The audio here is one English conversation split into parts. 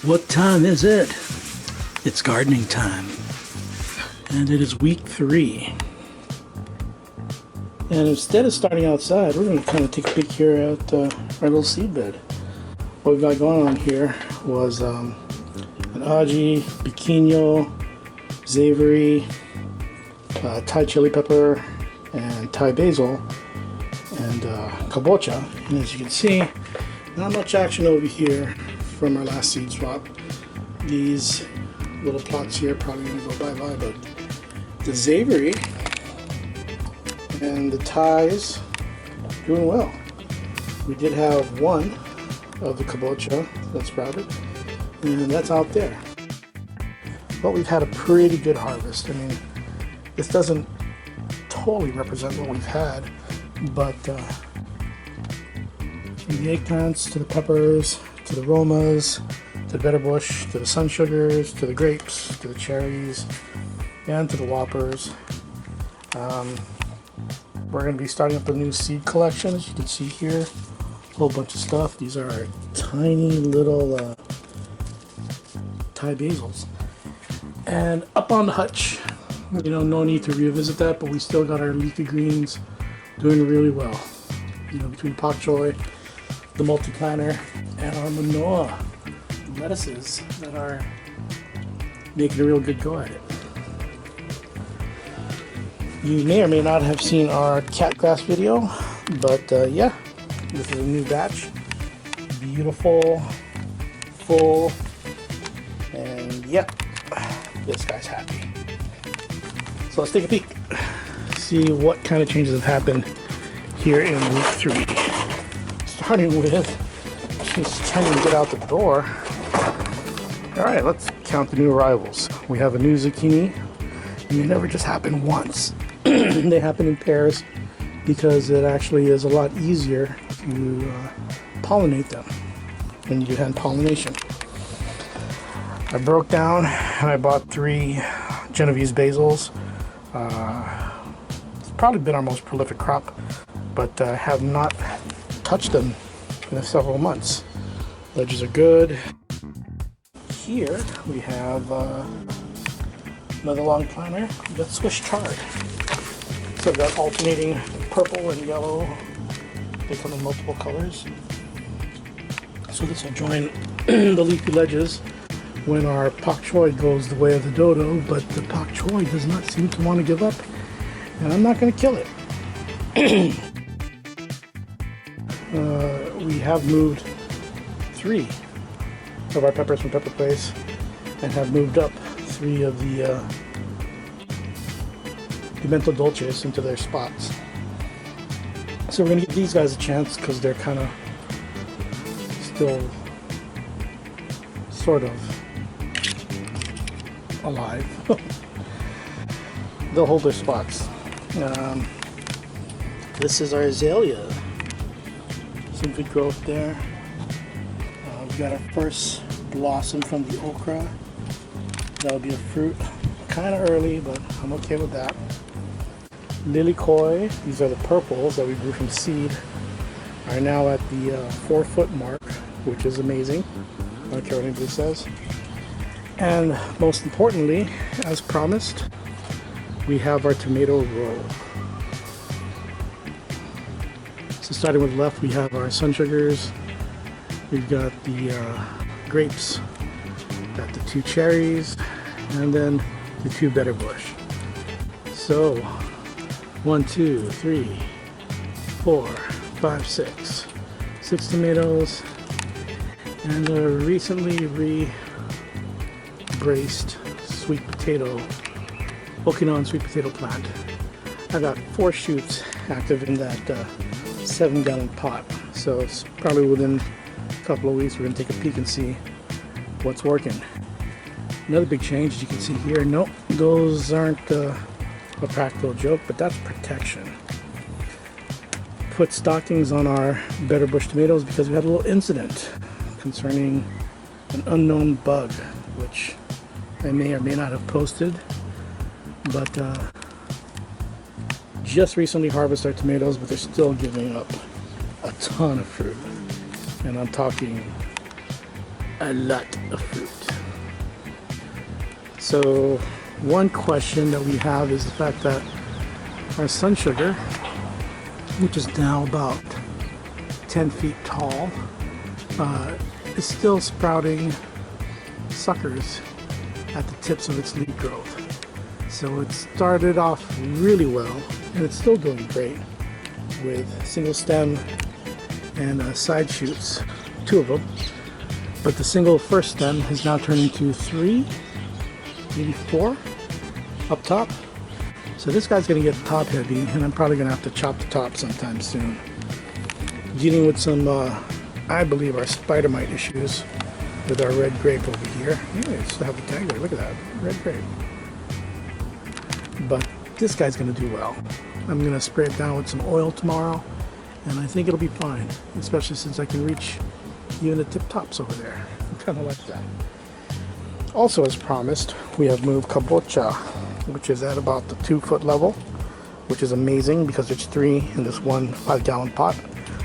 What time is it? It's gardening time. And it is week 3. And instead of starting outside, we're going to kind of take a peek here at our little seed bed. What we've got going on here was an aji, piquino, savory, Thai chili pepper, and Thai basil, and kabocha. And as you can see, not much action over here from our last seed swap. These little plots here probably going to go bye-bye, but the savory and the Thais doing well. We did have one of the kabocha that sprouted, and that's out there. But we've had a pretty good harvest. I mean, this doesn't totally represent what we've had, but from the eggplants to the peppers to the romas to the bitterbush to the sun sugars to the grapes to the cherries and to the whoppers. We're going to be starting up a new seed collection, as you can see here. A whole bunch of stuff. These are our tiny little Thai basils. And up on the hutch, you know, no need to revisit that, but we still got our leafy greens doing really well. You know, between pak choi, the multi-planter, and our manoa lettuces that are making a real good go at it. You may or may not have seen our catgrass video, but yeah, this is a new batch. Beautiful, full, and yep, this guy's happy. So let's take a peek, see what kind of changes have happened here in week 3. Starting with just trying to get out the door. All right, let's count the new arrivals. We have a new zucchini, and they never just happen once. They happen in pairs because it actually is a lot easier to pollinate them when you do hand pollination. I broke down and I bought 3 Genovese basils. It's probably been our most prolific crop, but I have not touched them in several months. Ledges are good. Here we have another long planter that's Swiss chard. So I've got alternating purple and yellow. They come in multiple colors. So this will join the leafy ledges when our pak choi goes the way of the dodo, but the pak choi does not seem to want to give up, and I'm not going to kill it. We have moved 3 of our peppers from Pepper Place and have moved up 3 of the pimento dolces into their spots. So we're going to give these guys a chance because they're kind of still sort of alive. They'll hold their spots. This is our azalea. Some good growth there. We've got our first blossom from the okra. That'll be a fruit. Kind of early, but I'm okay with that. Lily koi, these are the purples that we grew from seed, are now at the 4-foot mark, which is amazing. I don't care what anybody says. And most importantly, as promised, we have our tomato roll. So starting with the left, we have our sun sugars. We've got the grapes, got the 2 cherries, and then the 2 bitterbush. So 1, 2, 3, 4, 5, 6. 6 tomatoes, and a recently re-braced sweet potato, Okinawan sweet potato plant. I got 4 shoots active in that 7-gallon pot, so it's probably within a couple of weeks we're going to take a peek and see what's working. Another big change, as you can see here, nope, those aren't a practical joke, but that's protection. Put stockings on our bitterbush tomatoes because we had a little incident concerning an unknown bug, which I may or may not have posted, but just recently harvested our tomatoes, but they're still giving up a ton of fruit, and I'm talking a lot of fruit. So one question that we have is the fact that our sun sugar, which is now about 10 feet tall, is still sprouting suckers at the tips of its leaf growth. So it started off really well, and it's still doing great with single stem and side shoots, 2 of them. But the single first stem has now turned into 3, maybe 4 up top. So this guy's gonna get top heavy, and I'm probably gonna have to chop the top sometime soon. Dealing with some, I believe, our spider mite issues with our red grape over here. Yeah, I still have the tag there. Look at that, red grape. But this guy's gonna do well. I'm gonna spray it down with some oil tomorrow, and I think it'll be fine, especially since I can reach even the tip tops over there. I kind of like that. Also, as promised, we have moved kabocha, which is at about the 2-foot level, which is amazing because there's 3 in this one 5-gallon pot.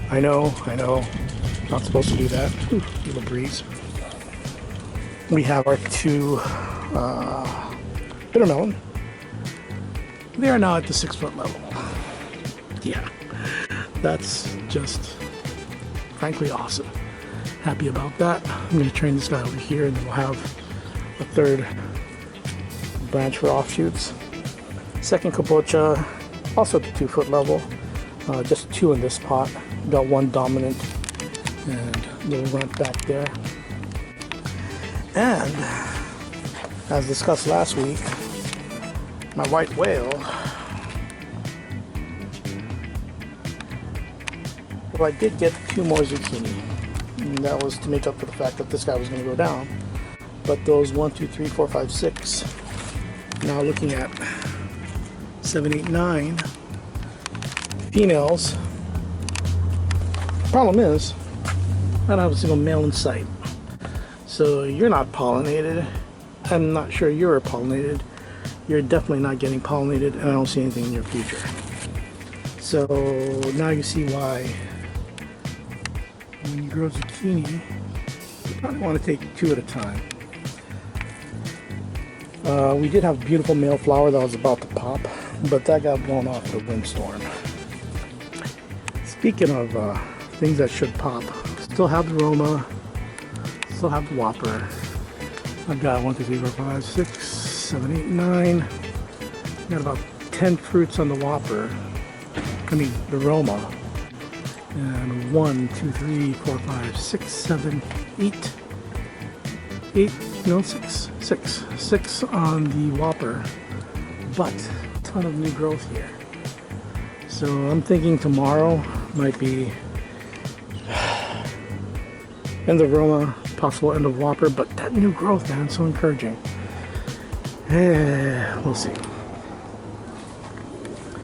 I know, not supposed to do that. Ooh, little breeze. We have our 2 bitter melon. They are now at the 6-foot level. Yeah, that's just frankly awesome. Happy about that. I'm going to train this guy over here, and then we'll have a 3rd branch for offshoots. Second kabocha, also at the 2-foot level. Just 2 in this pot. Got 1 dominant and a little runt back there. And as discussed last week, my white whale. Well, I did get 2 more zucchini. And that was to make up for the fact that this guy was going to go down. But those 1, 2, 3, 4, 5, 6. Now looking at 7, 8, 9 females. Problem is, I don't have a single male in sight. So you're not pollinated. I'm not sure you're pollinated. You're definitely not getting pollinated, and I don't see anything in your future. So now you see why when you grow zucchini, you probably want to take 2 at a time. We did have a beautiful male flower that was about to pop, but that got blown off with a windstorm. Speaking of things that should pop, still have the Roma, still have the Whopper. I've got 1, 2, 3, 4, 5, 6, 7, 8, 9. Got about 10 fruits on the Whopper. I mean, the Roma. And 1, 2, 3, 4, 5, 6, 7, 8. 6 on the Whopper. But a ton of new growth here. So I'm thinking tomorrow might be end of Roma, possible end of Whopper, but that new growth, man, so encouraging. We'll see.